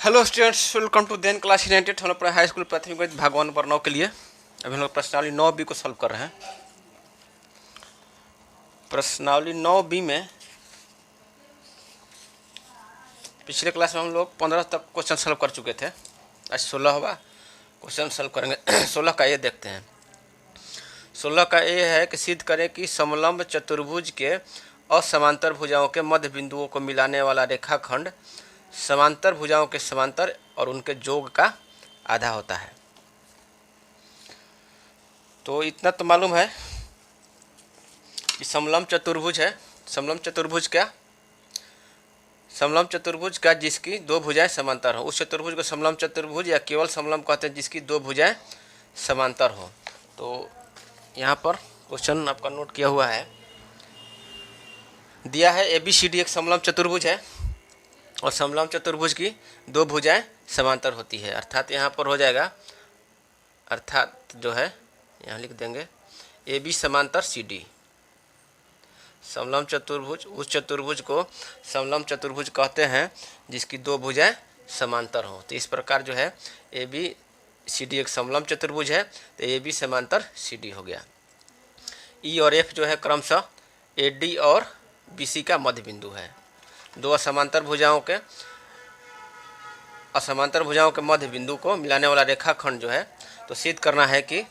Hello students, welcome to then class 98। हम लोग पढ़े हाई स्कूल प्राथमिक गणित भाग 1 पर 9 के लिए। अभी हम लोग प्रश्नावली 9B को सॉल्व कर रहे हैं। प्रश्नावली 9B में पिछले क्लास में हम लोग 15 तक क्वेश्चन सॉल्व कर चुके थे। आज 16 होगा क्वेश्चन सॉल्व करेंगे। 16 का ये देखते हैं। 16 का ये है कि सिद्ध करें कि समलंब चतुर्भुज के असमांतर भुजाओं के मध्य बिंदुओं को मिलाने वाला रेखाखंड समांतर भुजाओं के समांतर और उनके योग का आधा होता है। तो इतना तो मालूम है कि समलंब चतुर्भुज है। समलंब चतुर्भुज क्या? समलंब चतुर्भुज का जिसकी दो भुजाएं समांतर हो, उस चतुर्भुज को समलंब चतुर्भुज या केवल समलंब कहते हैं जिसकी दो भुजाएं समांतर हो। तो यहाँ पर क्वेश्चन आपका नोट किया हुआ है, दिया है ABCD एक समलंब चतुर्भुज है और समलंब चतुर्भुज की दो भुजाएं समांतर होती है। अर्थात यहाँ पर हो जाएगा, अर्थात जो है यहाँ लिख देंगे AB समांतर CD। समलंब चतुर्भुज उस चतुर्भुज को समलंब चतुर्भुज कहते हैं जिसकी दो भुजाएं समांतर हो। तो इस प्रकार जो है ABCD एक समलंब चतुर्भुज है, तो AB समांतर CD हो गया। E और F जो है क्रमशः AD और BC का मध्य बिंदु है। दो असमांतर भुजाओं के मध्य बिंदु को मिलाने वाला रेखाखंड जो है, तो सिद्ध करना है कि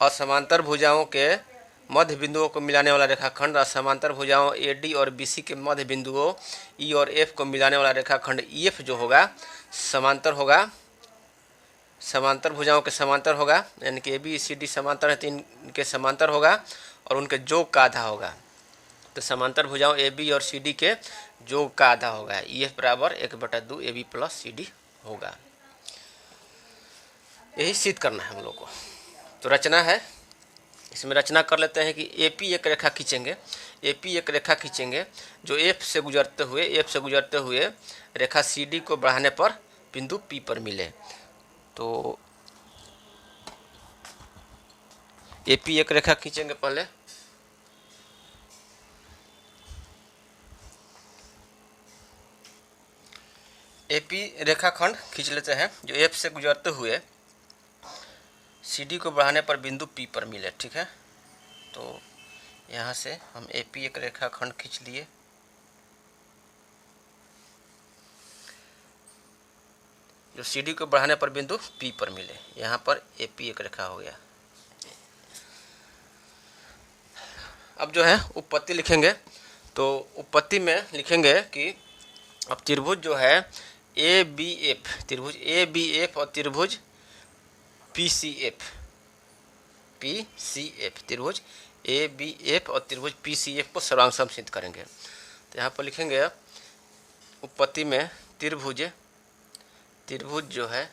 असमांतर भुजाओं के मध्य बिंदुओं को मिलाने वाला रेखाखंड असमांतर भुजाओं AD और BC के मध्य बिंदुओं E और F को मिलाने वाला रेखाखंड EF जो होगा समांतर होगा, समांतर भुजाओं के समांतर होगा। यानी कि ABCD समांतर है तो इनके समांतर होगा और उनके योग का आधा होगा। तो समांतर भुजाओं AB और CD के योग का आधा होगा। EF बराबर 1/2 AB प्लस CD होगा। यही सिद्ध करना है हम लोग को। तो रचना है, इसमें रचना कर लेते हैं कि AP एक रेखा खींचेंगे। AP एक रेखा खींचेंगे जो F से गुजरते हुए रेखा CD को बढ़ाने पर बिंदु P पर मिले। तो AP एक रेखा खींचेंगे। पहले AP रेखाखंड खींच लेते हैं जो F से गुजरते हुए CD को बढ़ाने पर बिंदु P पर मिले। ठीक है, तो यहाँ से हम AP एक रेखाखंड खींच लिए। जो CD को बढ़ाने पर बिंदु P पर मिले, यहाँ पर AP एक रेखा हो गया। अब जो है उपपत्ति लिखेंगे। तो उपपत्ति में लिखेंगे कि अब त्रिभुज जो है ABF, त्रिभुज ABF और त्रिभुज PCF, त्रिभुज ABF और त्रिभुज PCF को सर्वांग सिद्ध करेंगे। तो यहाँ पर लिखेंगे उपपत्ति में त्रिभुज जो है,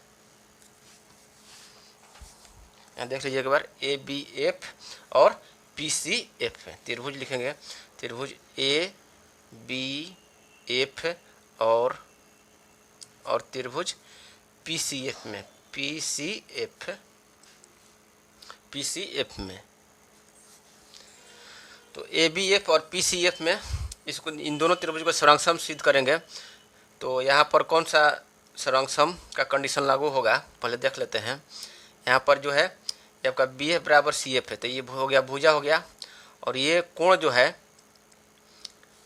यहाँ देख लीजिए एक बार, ABF और PCF है। त्रिभुज लिखेंगे त्रिभुज ABF और त्रिभुज PCF में, PCF में। तो ABF और PCF में इसको, इन दोनों त्रिभुज को सर्वांग सिद्ध करेंगे। तो यहाँ पर कौन सा सर्वांग का कंडीशन लागू होगा पहले देख लेते हैं। यहाँ पर जो है आपका BF बराबर CF है, तो ये हो गया भुजा हो गया। और ये कोण जो है,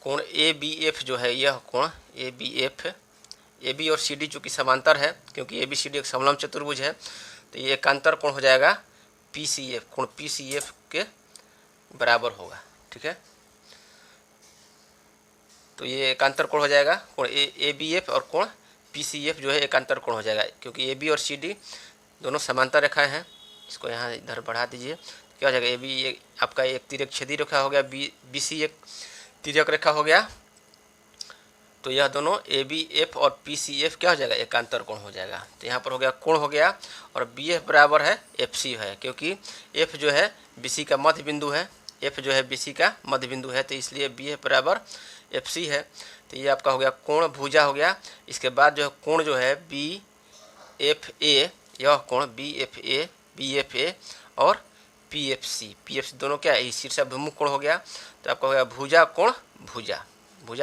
कोण ABF जो है, यह कोण ABF, AB और CD चूँकि समांतर है क्योंकि ABCD एक समलंब चतुर्भुज है, तो ये एकांतर कोण हो जाएगा PCF, कोण PCF के बराबर होगा। ठीक है, तो ये एकांतर कोण हो जाएगा, कोण ABF और कोण PCF जो है एकांतर कोण हो जाएगा क्योंकि AB और CD दोनों समांतर रेखाएं हैं। इसको यहाँ इधर बढ़ा दीजिए, क्या हो जाएगा, AB आपका एक तिर्यक छेदी रेखा हो गया, BC एक तिर्यक रेखा हो गया। तो यह दोनों ABF और PCF क्या हो जाएगा, एकांतर कोण हो जाएगा। तो यहाँ पर हो गया कोण हो गया। और BF बराबर है FC है क्योंकि F जो है BC का मध्य बिंदु है, F जो है BC का मध्य बिंदु है, तो इसलिए BF बराबर FC है। तो ये आपका हो गया कोण भुजा हो गया। इसके बाद जो है कोण जो है BFA, यह कोण BFA और PFC दोनों क्या है, शीर्षाभिमुख कोण हो गया। तो आपका हो गया भुजा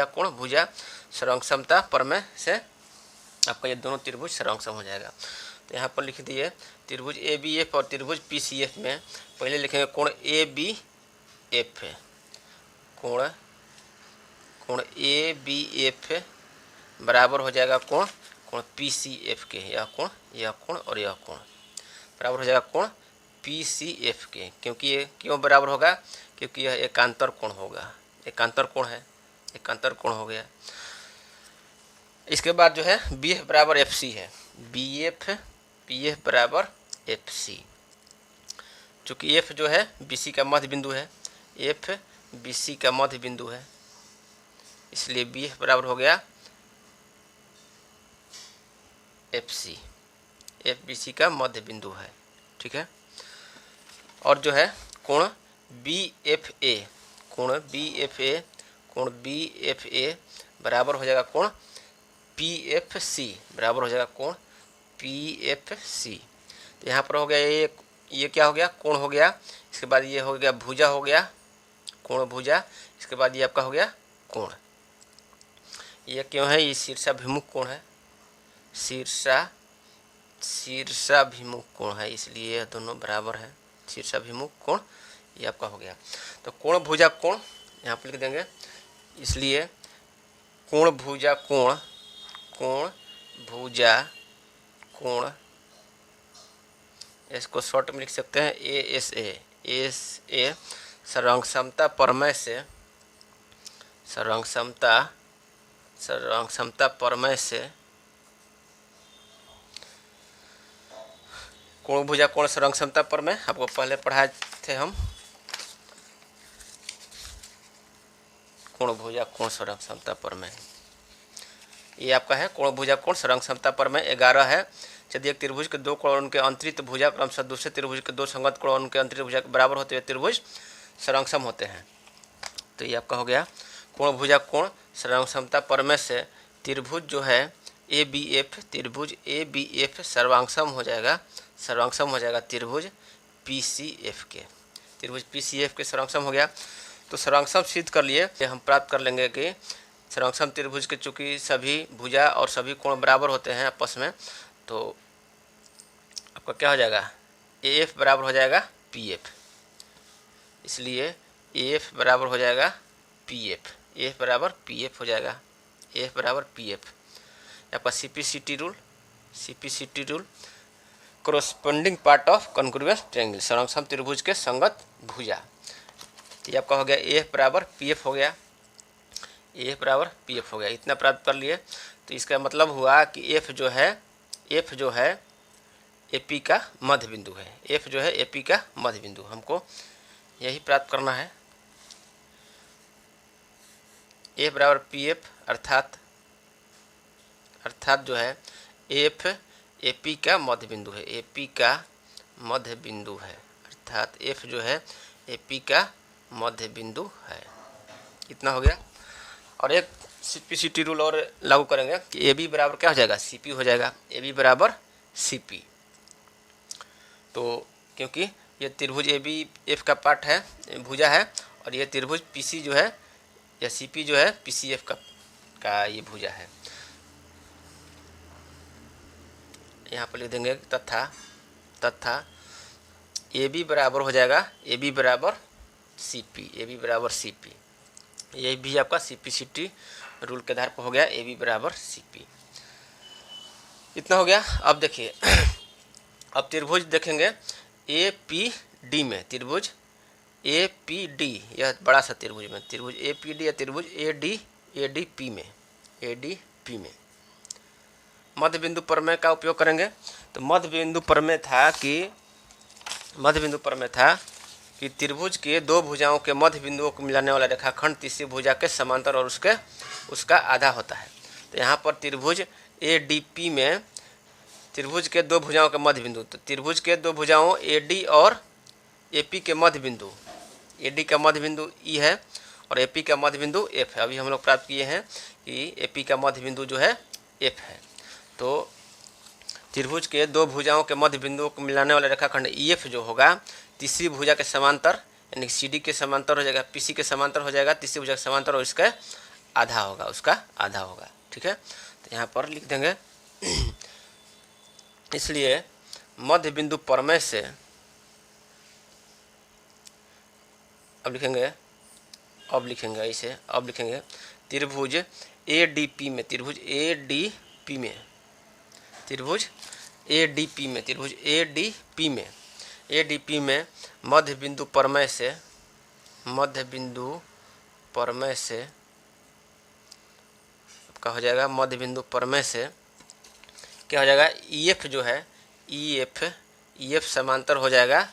कोण भुजा सर्वांग समता प्रमेय से आपका ये दोनों त्रिभुज सर्वांग सम हो जाएगा। तो यहाँ पर लिख दिए त्रिभुज ए बी एफ और त्रिभुज पी सी एफ में पहले लिखेंगे कोण ए बी एफ है, कोण ए बी एफ बराबर हो जाएगा कोण पी सी एफ के, यह कोण और यह कोण बराबर हो जाएगा कोण पी सी एफ के। क्योंकि ये क्यों बराबर होगा, क्योंकि यह एकांतर कोण होगा, एकांतर कोण है, एकांतर कोण हो गया। इसके बाद जो है बी एफ बराबर एफ सी है, बी एफ बराबर एफ सी। चूँकि एफ जो है बी सी का मध्य बिंदु है, एफ बी सी का मध्य बिंदु है, इसलिए बी एफ बराबर हो गया F C, F B C का मध्य बिंदु है, ठीक है। और जो है कोण बी एफ ए, कोण बी एफ ए बराबर हो जाएगा कोण पी एफ सी, बराबर हो जाएगा कोण पी एफ सी। तो यहाँ पर हो गया ये क्या हो गया, कोण हो गया। इसके बाद ये हो गया भुजा, हो गया कोण भुजा। इसके बाद ये आपका हो गया कोण। ये क्यों है, ये शीर्षाभिमुख कोण है, शीर्षाभिमुख कोण है, इसलिए यह दोनों बराबर है। शीर्षाभिमुख कोण ये आपका हो गया। तो कोण भुजा कोण यहाँ पर लिख देंगे, इसलिए कोण भुजा कोण इसको शॉर्ट में लिख सकते हैं एस ए सर्वांग समता प्रमेय से कोण भुजा कोण सर्वांग समता प्रमेय आपको पहले पढ़ाए थे हम। कोण भुजा कोण सर्वांग समता प्रमेय ये आपका है कोण भुजा कोण सर्वांग समता प्रमेय 11 है। यदि एक त्रिभुज के दो कोण उनके अंतरित भुजा क्रमशः दूसरे त्रिभुज के दो संगत कोण उनके अंतरित भुजा के बराबर होते हुए त्रिभुज सर्वांग सम होते हैं। तो ये आपका हो गया कोण भुजा कोण सर्वांग समता प्रमेय से त्रिभुज जो है ए बी एफ, त्रिभुज ए बी एफ सर्वांग सम हो जाएगा त्रिभुज पी सी एफ के, त्रिभुज पी सी एफ के सर्वांग सम हो गया। तो सर्वांग सम सिद्ध कर लिए, हम प्राप्त कर लेंगे कि सर्वांग सम त्रिभुज के चूँकि सभी भुजा और सभी कोण बराबर होते हैं आपस में, तो आपका क्या हो जाएगा ए एफ बराबर हो जाएगा पी एफ, इसलिए ए एफ बराबर हो जाएगा पी एफ, ए एफ बराबर पी एफ हो जाएगा, ए एफ बराबर पी एफ। आपका C P C T rule corresponding part of congruence triangle, सर्वांग सम त्रिभुज के संगत भुजा। तो ये आपका हो गया ए एफ बराबर पी एफ हो गया, ए एफ बराबर पी एफ हो गया। इतना प्राप्त कर लिए। तो इसका मतलब हुआ कि एफ जो है ए पी का मध्य बिंदु है, एफ जो है ए पी का मध्य बिंदु, हमको यही प्राप्त करना है। एफ बराबर पी एफ अर्थात जो है एफ ए पी का मध्य बिंदु है, ए पी का मध्य बिंदु है, अर्थात एफ जो है ए पी का मध्य बिंदु है। इतना हो गया। और एक C P C T rule और लागू करेंगे कि ए बी बराबर क्या हो जाएगा, सी पी हो जाएगा, ए बी बराबर सी पी। तो क्योंकि ये त्रिभुज ए बी एफ का पार्ट है, भुजा है, और ये त्रिभुज पी सी जो है या सी पी जो है पी सी एफ का ये भुजा है। यहाँ पर लिख देंगे तथा ए बी बराबर हो जाएगा ए बी बराबर सी पी, ए बी बराबर सी पी। ये भी आपका C P C T rule के आधार पर हो गया ए बी बराबर सी पी। इतना हो गया। अब देखिए अब त्रिभुज देखेंगे ए पी डी में, त्रिभुज ए पी डी, यह बड़ा सा त्रिभुज में, त्रिभुज ए पी डी या त्रिभुज ए डी पी में मध्य बिंदु प्रमेय का उपयोग करेंगे। तो मध्य बिंदु प्रमेय था कि त्रिभुज के दो भुजाओं के मध्य बिंदुओं को मिलाने वाला रेखाखंड तीसरी भुजा के समांतर और उसका आधा होता है। तो यहाँ पर त्रिभुज ए डी पी में त्रिभुज के दो भुजाओं के मध्य बिंदु, तो त्रिभुज के दो भुजाओं ए डी और ए पी के मध्य बिंदु, ए डी का मध्य बिंदु ई है और ए पी का मध्य बिंदु एफ है। अभी हम लोग प्राप्त किए हैं कि ए पी का मध्य बिंदु जो है एफ है। तो त्रिभुज के दो भुजाओं के मध्य बिंदुओं को मिलाने वाला रेखाखंड ई एफ जो होगा तीसरी भुजा के समांतर, यानी सी डी के समांतर हो जाएगा, पी सी के समांतर हो जाएगा, तीसरी भुजा के समांतर और उसका आधा होगा, ठीक है। तो यहाँ पर लिख देंगे इसलिए मध्य बिंदु प्रमेय से अब लिखेंगे ऐसे, अब लिखेंगे त्रिभुज ADP में, त्रिभुज ADP में, त्रिभुज ADP में, त्रिभुज ADP में, ADP में मध्य बिंदु प्रमेय से, मध्य बिंदु प्रमेय से क्या हो जाएगा, मध्य बिंदु प्रमेय से क्या हो जाएगा, EF जो है, EF समांतर हो जाएगा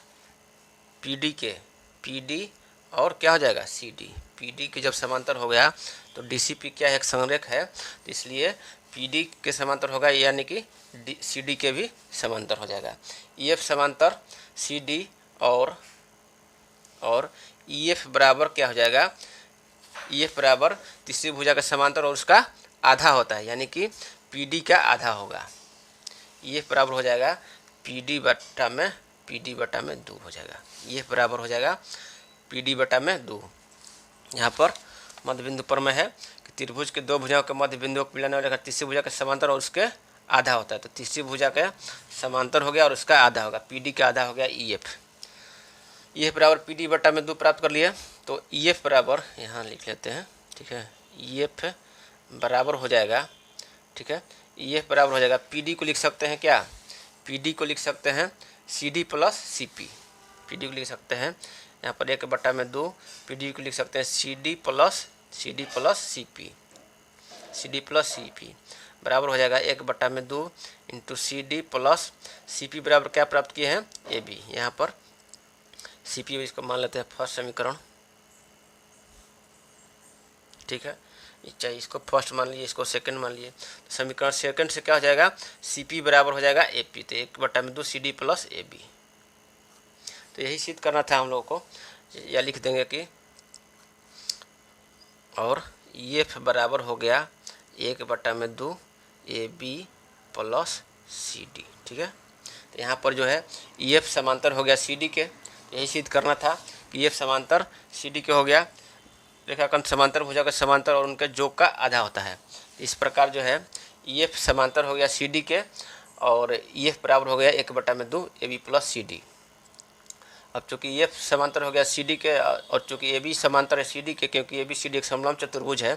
PD के, PD और क्या हो जाएगा CD, PD के जब समांतर हो गया तो DCP क्या है, एक संरेख है, तो इसलिए PD के समांतर होगा, यानी कि CD के भी समांतर हो जाएगा। EF समांतर CD और EF बराबर क्या हो जाएगा, EF बराबर तीसरी भुजा का समांतर और उसका आधा होता है, यानी कि PD का आधा होगा। EF बराबर हो जाएगा PD बटा में 2 हो जाएगा। EF बराबर हो जाएगा PD बटा में 2। यहाँ पर मध्य बिंदु प्रमेय है कि त्रिभुज के दो भुजाओं के मध्य बिंदु को मिलाने वाले तीसरी भुजा के समांतर और उसके आधा होता है, तो तीसरी भुजा के समांतर हो गया और उसका आधा होगा, PD का आधा हो गया EF बराबर PD बटा में 2 प्राप्त कर लिए। तो EF बराबर यहाँ लिख लेते हैं, ठीक है, EF बराबर हो जाएगा, ठीक है, EF बराबर हो जाएगा, PD को लिख सकते हैं क्या, PD को लिख सकते हैं CD प्लस CP, PD को लिख सकते हैं यहाँ पर 1 बटा में 2, PD को लिख सकते हैं CD प्लस CP बराबर हो जाएगा 1 बटा में 2 इंटू CD प्लस CP बराबर क्या प्राप्त किए हैं, AB। यहाँ पर CP इसको मान लेते हैं फर्स्ट समीकरण, ठीक है, चाहिए इसको फर्स्ट मान लिए, इसको सेकंड मान लिए, तो समीकरण सेकंड से क्या हो जाएगा, CP बराबर हो जाएगा AP, तो 1 बटा में 2 CD प्लस AB। तो यही सिद्ध करना था हम लोगों को, या लिख देंगे कि और EF बराबर हो गया 1 बटा में 2 AB प्लस CD, ठीक है। तो यहाँ पर जो है EF समांतर हो गया CD के, यही सिद्ध करना था कि EF समांतर CD के हो गया, रेखाखंड समांतर भुजा का समांतर और उनके जोग का आधा होता है। इस प्रकार जो है EF समांतर हो गया CD के और EF बराबर हो गया 1 बटा में 2 AB प्लस CD। अब चूँकि EF समांतर हो गया CD के और चूँकि AB समांतर है CD के, क्योंकि AB CD एक समलंब चतुर्भुज है,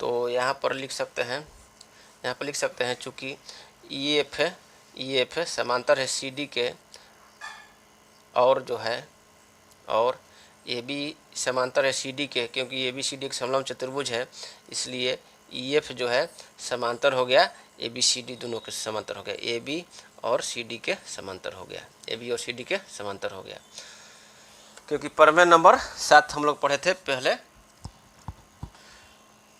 तो यहाँ पर लिख सकते हैं चूँकि EF समांतर है CD के और जो है और AB समांतर है CD के, क्योंकि AB CD एक समलंब चतुर्भुज है, इसलिए EF जो है समांतर हो गया ABCD, दोनों के समांतर हो गया, AB और CD के समांतर हो गया, AB और CD के समांतर हो गया। क्योंकि प्रमेय नंबर 7 हम लोग पढ़े थे पहले,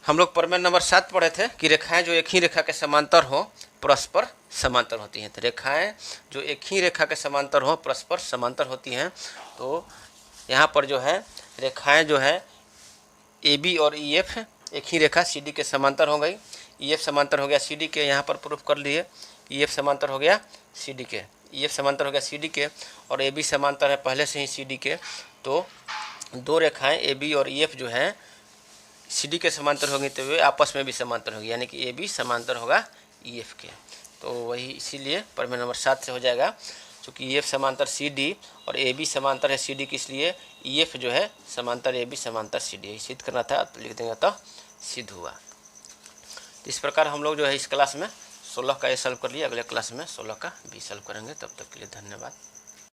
हम लोग प्रमेय नंबर 7 पढ़े थे कि रेखाएं जो एक ही रेखा के समांतर हो परस्पर समांतर होती हैं। तो रेखाएं जो एक ही रेखा के समांतर हो परस्पर समांतर होती हैं, तो यहाँ पर जो है रेखाएं जो है AB और EF एक ही रेखा CD के समांतर हो गई, EF समांतर हो गया CD के, यहाँ पर प्रूफ कर लिए, EF समांतर हो गया CD के, EF समांतर हो गया CD के और AB समांतर है पहले से ही CD के, तो दो रेखाएं AB और EF जो हैं CD के समांतर होंगी तो वे आपस में भी समांतर होगी, यानी कि AB समांतर होगा EF के। तो वही इसीलिए प्रमेय नंबर 7 से हो जाएगा, चूँकि EF समांतर CD और AB समांतर है CD की, इसलिए EF जो है समांतर AB समांतर CD, यही सिद्ध करना था, तो लिख देंगे तो सिद्ध हुआ। तो इस प्रकार हम लोग जो है इस क्लास में 16 का ये सॉल्व कर लिए, अगले क्लास में 16 का B सॉल्व करेंगे। तब तक के लिए धन्यवाद।